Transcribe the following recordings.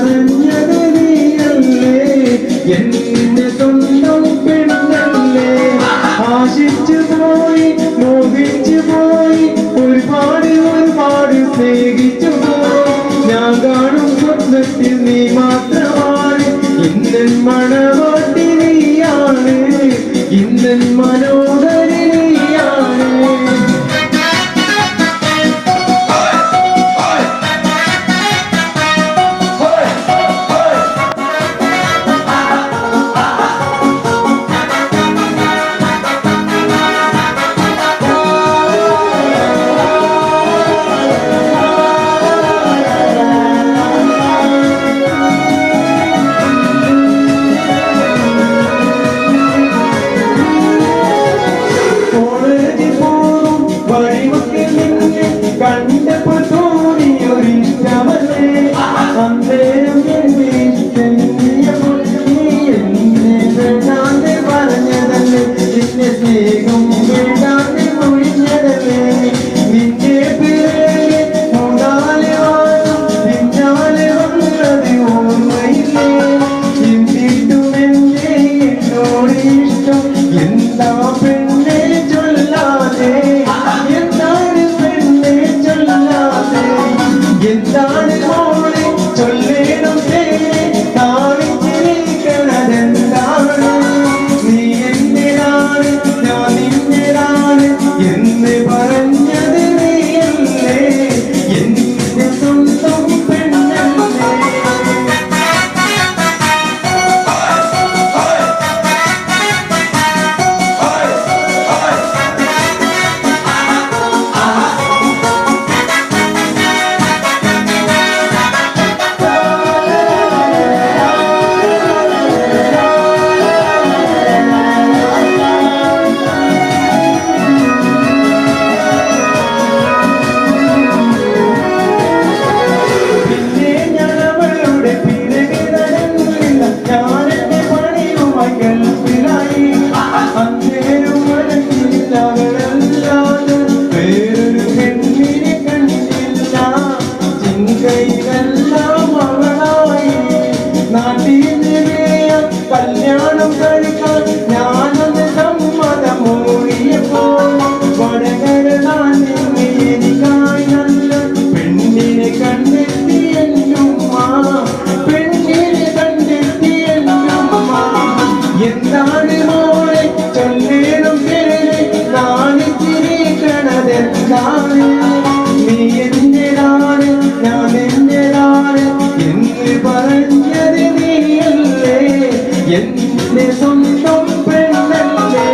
പറഞ്ഞത് നീയല്ലേ എന്നെ സ്വന്തം പെണ്ണല്ലേ ആശിച്ചു പോയി മോഹിച്ചു പോയി ഒരുപാട് സ്നേഹിച്ചു പോയി ഞാൻ കാണും സ്വപ്നത്തിൽ നീ മാത്രമാണ് ഇന്നൻ മണവാട്ടി നീയാണ് ഇന്നൻ മനോഹരി നീയാണ് കണ്ടപ്പോൾ തോന്നിയൊരിഷ്ടമല്ലേ അന്നേരം എന്നെ ഇഷ്ടം നീ എന്നെ വേണ്ടാതെ പറഞ്ഞതല്ലേ എന്നെ സ്നേഹം വേണ്ടാതെ ഒഴിഞ്ഞതല്ലേ നിന്റെ പേരെ മൂന്നാലെ വാരം പിന്നാലെ വന്നത് ഓർമ്മയില്ലേ എന്നിട്ടും എന്നെ എന്നോട് ഇഷ്ടം എന്താ പെണ്ണെ ചൊല്ലാതെ എന്താണ് മോളെ ചൊല്ലേണം കാണിച്ചിരിക്കണതെന്താണ് നീ എന്തിനാണ് ഞാൻ നിന്നതാണ് എന്ന് പറഞ്ഞത് നീയല്ലേ എന്റെ സ്വന്തം പെണ്ണല്ലേ കല്യാണം കഴിക്കാൻ ഞാനൊന്ന് സമ്മതം മൂടിയപ്പോൾ വടകര നാട്ടിനെ എനിക്കായി നല്ല പെണ്ണിനെ കണ്ടെത്തി എന്നുമ്മ പെണ്ണിനെ കണ്ടെത്തി എന്നുമ്മ എന്താണ് മോളെ ചൊല്ലേണം പേരെ കാണിച്ചിരിക്കണതെന്താണ് നീ എന്റേതാണ് ഞാൻ എന്റേതാണ് എന്ന് പറഞ്ഞത് നീയല്ലേ എന്റെ സ്വന്തം പെണ്ണല്ലേ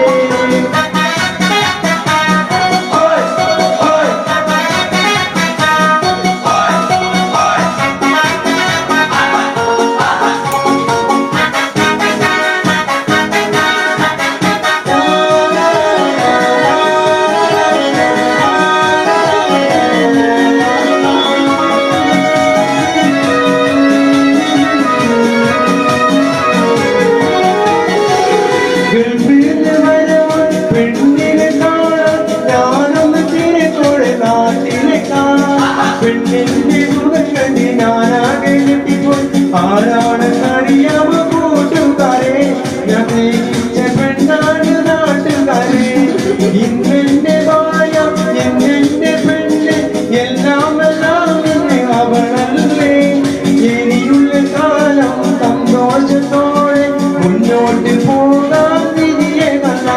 പെണ്ണിന്റെ മുഖം കണ്ടി ഞാനാകെ ഞെട്ടിപ്പോയി ആരാണെന്നറിയാമോ കൂട്ടുകാരെ ഞാൻ സ്നേഹിച്ച പെണ്ണാണ് നാട്ടുകാരെ ഇന്നെന്റെ മായ എന്നെന്റെ പെണ്ണ് എല്ലാം അവളല്ലേ ഇനിയുള്ള കാലം സന്തോഷത്തോടെ മുന്നോട്ട് പോകാൻ വിധിയല്ല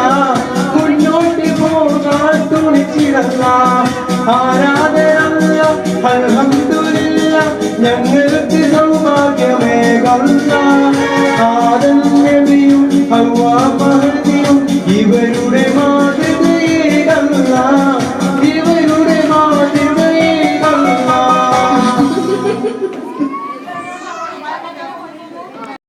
മുന്നോട്ട് പോകാൻ തുണിച്ചിടല്ല ആരാധന അൽഹംദുലില്ലാ ഞങ്ങൾക്ക് സൗഭാഗ്യമേകുന്ന ആദം നബിയും ഹവ്വ മഹദിയും ഇവരുടെ